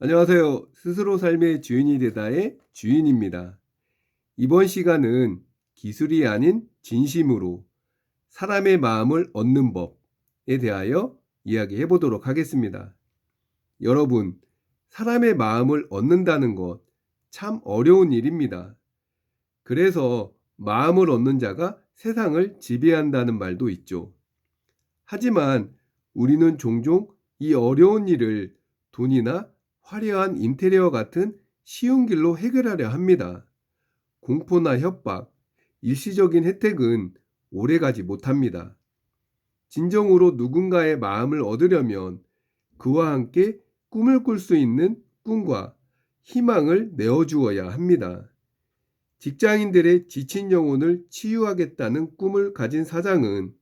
안녕하세요. 스스로 삶의 주인이 되다의 주인입니다. 이번 시간은 기술이 아닌 진심으로 사람의 마음을 얻는 법에 대하여 이야기해 보도록 하겠습니다. 여러분, 사람의 마음을 얻는다는 것 참 어려운 일입니다. 그래서 마음을 얻는 자가 세상을 지배한다는 말도 있죠. 하지만 우리는 종종 이 어려운 일을 돈이나 화려한 인테리어 같은 쉬운 길로 해결하려 합니다. 공포나 협박, 일시적인 혜택은 오래가지 못합니다. 진정으로 누군가의 마음을 얻으려면 그와 함께 꿈을 꿀 수 있는 꿈과 희망을 내어주어야 합니다. 직장인들의 지친 영혼을 치유하겠다는 꿈을 가진 사장은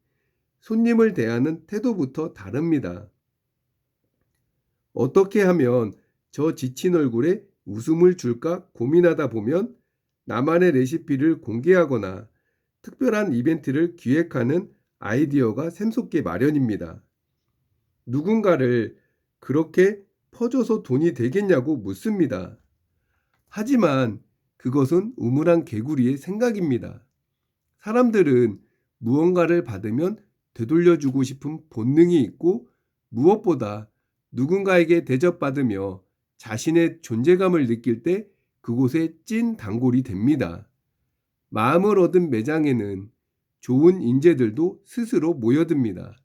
손님을 대하는 태도부터 다릅니다. 어떻게 하면 저 지친 얼굴에 웃음을 줄까 고민하다 보면 나만의 레시피를 공개하거나 특별한 이벤트를 기획하는 아이디어가 샘솟게 마련입니다. 누군가를 그렇게 퍼줘서 돈이 되겠냐고 묻습니다. 하지만 그것은 우물안 개구리의 생각입니다. 사람들은 무언가를 받으면 되돌려주고 싶은 본능이 있고 무엇보다 누군가에게 대접받으며 자신의 존재감을 느낄 때 그곳에 찐 단골이 됩니다. 마음을 얻은 매장에는 좋은 인재들도 스스로 모여듭니다.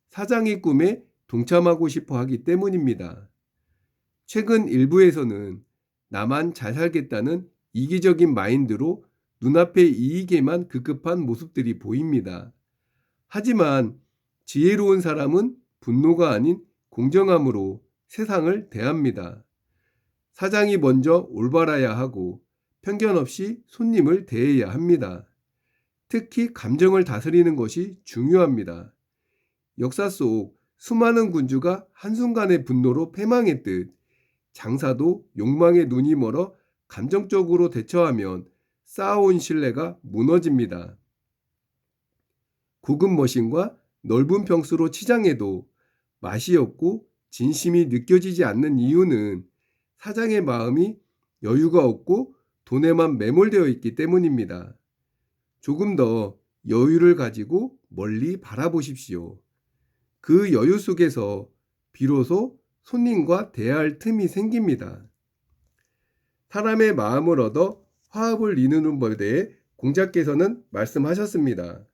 사장의 꿈에 동참하고 싶어 하기 때문입니다. 최근 일부에서는 나만 잘 살겠다는 이기적인 마인드로 눈앞의 이익에만 급급한 모습들이 보입니다. 하지만 지혜로운 사람은 분노가 아닌 공정함으로 세상을 대합니다. 사장이 먼저 올바라야 하고 편견 없이 손님을 대해야 합니다. 특히 감정을 다스리는 것이 중요합니다. 역사 속 수많은 군주가 한순간의 분노로 패망했듯 장사도 욕망에 눈이 멀어 감정적으로 대처하면 쌓아온 신뢰가 무너집니다. 고급 머신과 넓은 평수로 치장해도 맛이 없고 진심이 느껴지지 않는 이유는 사장의 마음이 여유가 없고 돈에만 매몰되어 있기 때문입니다. 조금 더 여유를 가지고 멀리 바라보십시오. 그 여유 속에서 비로소 손님과 대화할 틈이 생깁니다. 사람의 마음을 얻어 화합을 이루는 법에 대해 공자께서는 말씀하셨습니다.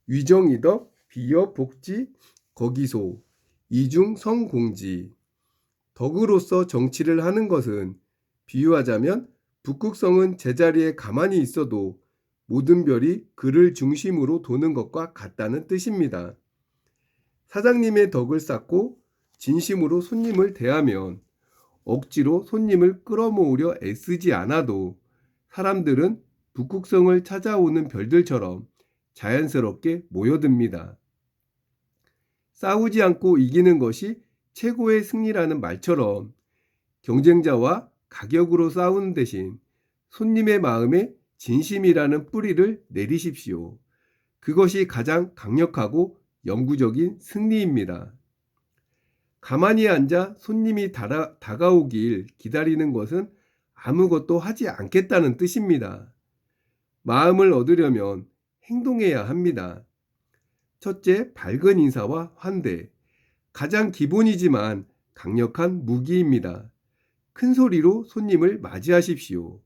위정이덕, 비여 복지, 거기소, 이중 성공지. 덕으로서 정치를 하는 것은 비유하자면 북극성은 제자리에 가만히 있어도 모든 별이 그를 중심으로 도는 것과 같다는 뜻입니다. 사장님의 덕을 쌓고 진심으로 손님을 대하면 억지로 손님을 끌어모으려 애쓰지 않아도 사람들은 북극성을 찾아오는 별들처럼 자연스럽게 모여듭니다. 싸우지 않고 이기는 것이 최고의 승리라는 말처럼 경쟁자와 가격으로 싸우는 대신 손님의 마음에 진심이라는 뿌리를 내리십시오. 그것이 가장 강력하고 영구적인 승리입니다. 가만히 앉아 손님이 다가오길 기다리는 것은 아무것도 하지 않겠다는 뜻입니다. 마음을 얻으려면 행동해야 합니다. 첫째, 밝은 인사와 환대. 가장 기본이지만 강력한 무기입니다. 큰 소리로 손님을 맞이하십시오.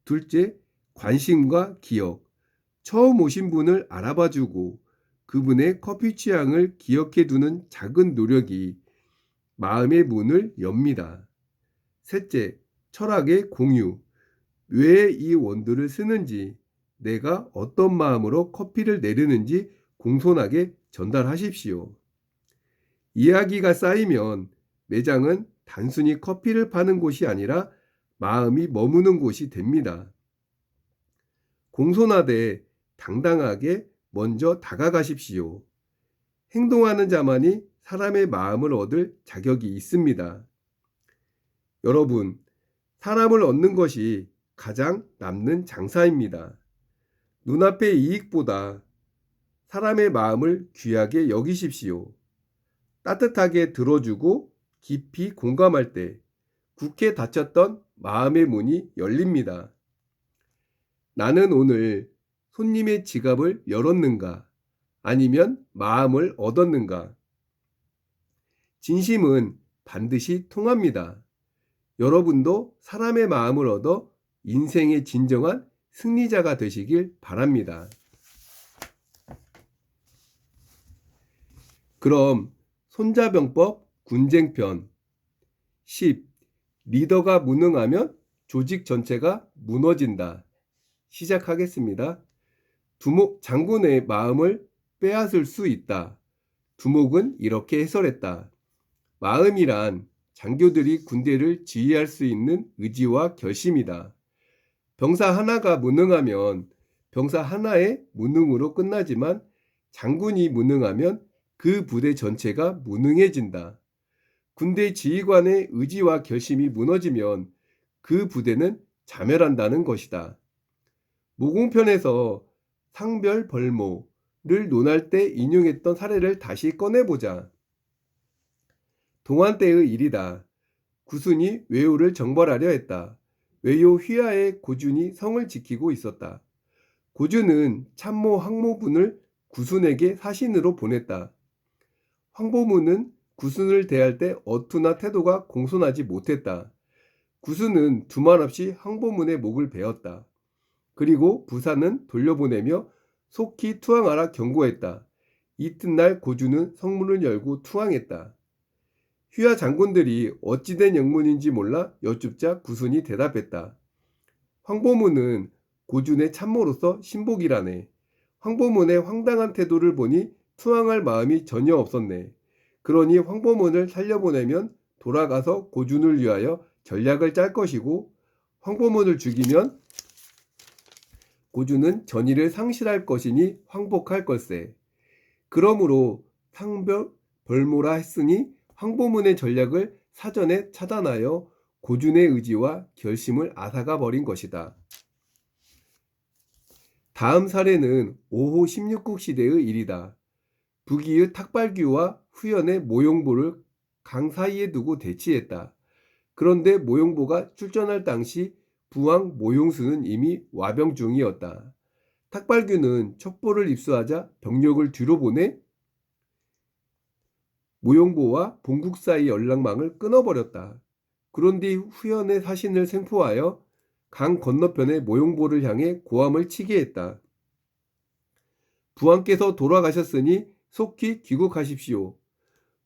둘째, 관심과 기억. 처음 오신 분을 알아봐주고 그분의 커피 취향을 기억해 두는 작은 노력이 마음의 문을 엽니다. 셋째, 철학의 공유. 왜 이 원두를 쓰는지, 내가 어떤 마음으로 커피를 내리는지 공손하게 전달하십시오. 이야기가 쌓이면 매장은 단순히 커피를 파는 곳이 아니라 마음이 머무는 곳이 됩니다. 공손하되 당당하게 먼저 다가가십시오. 행동하는 자만이 사람의 마음을 얻을 자격이 있습니다. 여러분, 사람을 얻는 것이 가장 남는 장사입니다. 눈앞의 이익보다 사람의 마음을 귀하게 여기십시오. 따뜻하게 들어주고 깊이 공감할 때 굳게 닫혔던 마음의 문이 열립니다. 나는 오늘 손님의 지갑을 열었는가? 아니면 마음을 얻었는가? 진심은 반드시 통합니다. 여러분도 사람의 마음을 얻어 인생의 진정한 승리자가 되시길 바랍니다. 그럼 손자병법 군쟁편 10. 리더가 무능하면 조직 전체가 무너진다. 시작하겠습니다. 장군의 마음을 빼앗을 수 있다. 두목은 이렇게 해설했다. 마음이란 장교들이 군대를 지휘할 수 있는 의지와 결심이다. 병사 하나가 무능하면 병사 하나의 무능으로 끝나지만 장군이 무능하면 그 부대 전체가 무능해진다. 군대 지휘관의 의지와 결심이 무너지면 그 부대는 자멸한다는 것이다. 모공편에서 상별벌모를 논할 때 인용했던 사례를 다시 꺼내보자. 동안 때의 일이다. 구순이 외우를 정벌하려 했다. 외요 휘하에 고준이 성을 지키고 있었다. 고준은 참모 황모분을 구순에게 사신으로 보냈다. 황보문은 구순을 대할 때 어투나 태도가 공손하지 못했다. 구순은 두말 없이 황보문의 목을 베었다. 그리고 부사는 돌려보내며 속히 투항하라 경고했다. 이튿날 고준은 성문을 열고 투항했다. 휘하 장군들이 어찌된 영문인지 몰라 여쭙자 구순이 대답했다. 황보문은 고준의 참모로서 신복이라네. 황보문의 황당한 태도를 보니 투항할 마음이 전혀 없었네. 그러니 황보문을 살려보내면 돌아가서 고준을 위하여 전략을 짤 것이고 황보문을 죽이면 고준은 전의를 상실할 것이니 황복할 걸세. 그러므로 상별벌모라 했으니 황보문의 전략을 사전에 차단하여 고준의 의지와 결심을 앗아가 버린 것이다. 다음 사례는 5호 16국 시대의 일이다. 북이의 탁발규와 후연의 모용보를 강 사이에 두고 대치했다. 그런데 모용보가 출전할 당시 부왕 모용수는 이미 와병 중이었다. 탁발규는 첩보를 입수하자 병력을 뒤로 보내 모용보와 본국 사이 연락망을 끊어버렸다. 그런 뒤 후연의 사신을 생포하여 강 건너편의 모용보를 향해 고함을 치게 했다. 부왕께서 돌아가셨으니 속히 귀국하십시오.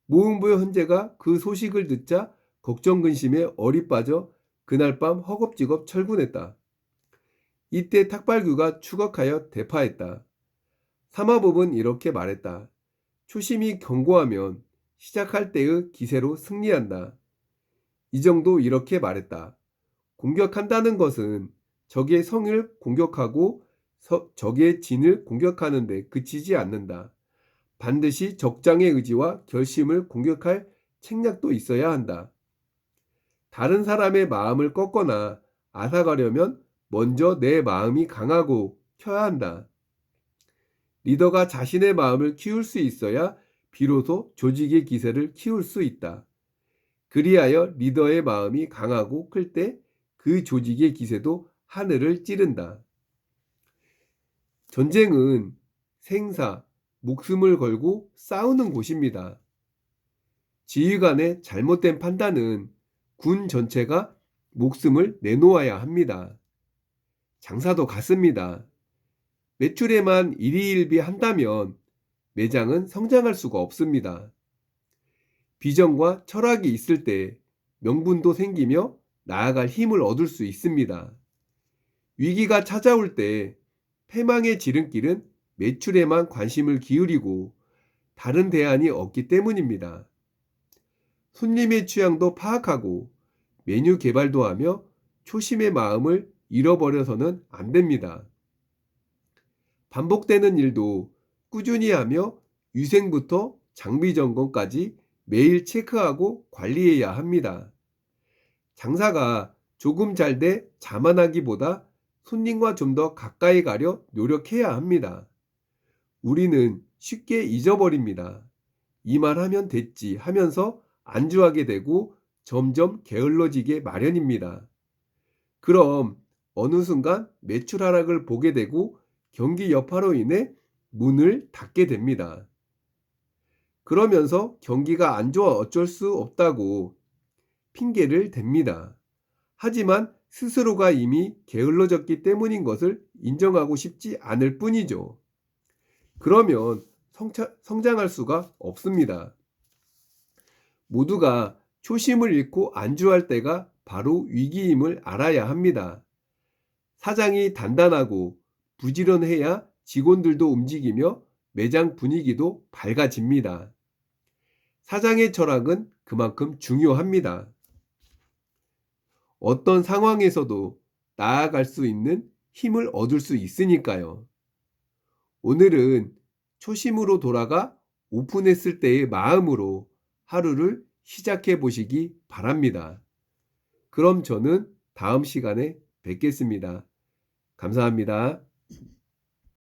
모용보의 헌제가 그 소식을 듣자 걱정 근심에 얼이 빠져 그날 밤 허겁지겁 철군했다. 이때 탁발규가 추격하여 대파했다. 사마법은 이렇게 말했다. 초심이 견고하면 시작할 때의 기세로 승리한다. 이정도 이렇게 말했다. 공격한다는 것은 적의 성을 공격하고 적의 진을 공격하는 데 그치지 않는다. 반드시 적장의 의지와 결심을 공격할 책략도 있어야 한다. 다른 사람의 마음을 꺾거나 앗아가려면 먼저 내 마음이 강하고 켜야 한다. 리더가 자신의 마음을 키울 수 있어야 비로소 조직의 기세를 키울 수 있다. 그리하여 리더의 마음이 강하고 클 때 그 조직의 기세도 하늘을 찌른다. 전쟁은 생사, 목숨을 걸고 싸우는 곳입니다. 지휘관의 잘못된 판단은 군 전체가 목숨을 내놓아야 합니다. 장사도 같습니다. 매출에만 일희일비한다면 매장은 성장할 수가 없습니다. 비전과 철학이 있을 때 명분도 생기며 나아갈 힘을 얻을 수 있습니다. 위기가 찾아올 때 패망의 지름길은 매출에만 관심을 기울이고 다른 대안이 없기 때문입니다. 손님의 취향도 파악하고 메뉴 개발도 하며 초심의 마음을 잃어버려서는 안 됩니다. 반복되는 일도 꾸준히 하며 위생부터 장비 점검까지 매일 체크하고 관리해야 합니다. 장사가 조금 잘 돼 자만하기보다 손님과 좀 더 가까이 가려 노력해야 합니다. 우리는 쉽게 잊어버립니다. 이 말 하면 됐지 하면서 안주하게 되고 점점 게을러지게 마련입니다. 그럼 어느 순간 매출 하락을 보게 되고 경기 여파로 인해 문을 닫게 됩니다. 그러면서 경기가 안 좋아 어쩔 수 없다고 핑계를 댑니다. 하지만 스스로가 이미 게을러졌기 때문인 것을 인정하고 싶지 않을 뿐이죠. 그러면 성장할 수가 없습니다. 모두가 초심을 잃고 안주할 때가 바로 위기임을 알아야 합니다. 사장이 단단하고 부지런해야 직원들도 움직이며 매장 분위기도 밝아집니다. 사장의 철학은 그만큼 중요합니다. 어떤 상황에서도 나아갈 수 있는 힘을 얻을 수 있으니까요. 오늘은 초심으로 돌아가 오픈했을 때의 마음으로 하루를 시작해 보시기 바랍니다. 그럼 저는 다음 시간에 뵙겠습니다. 감사합니다.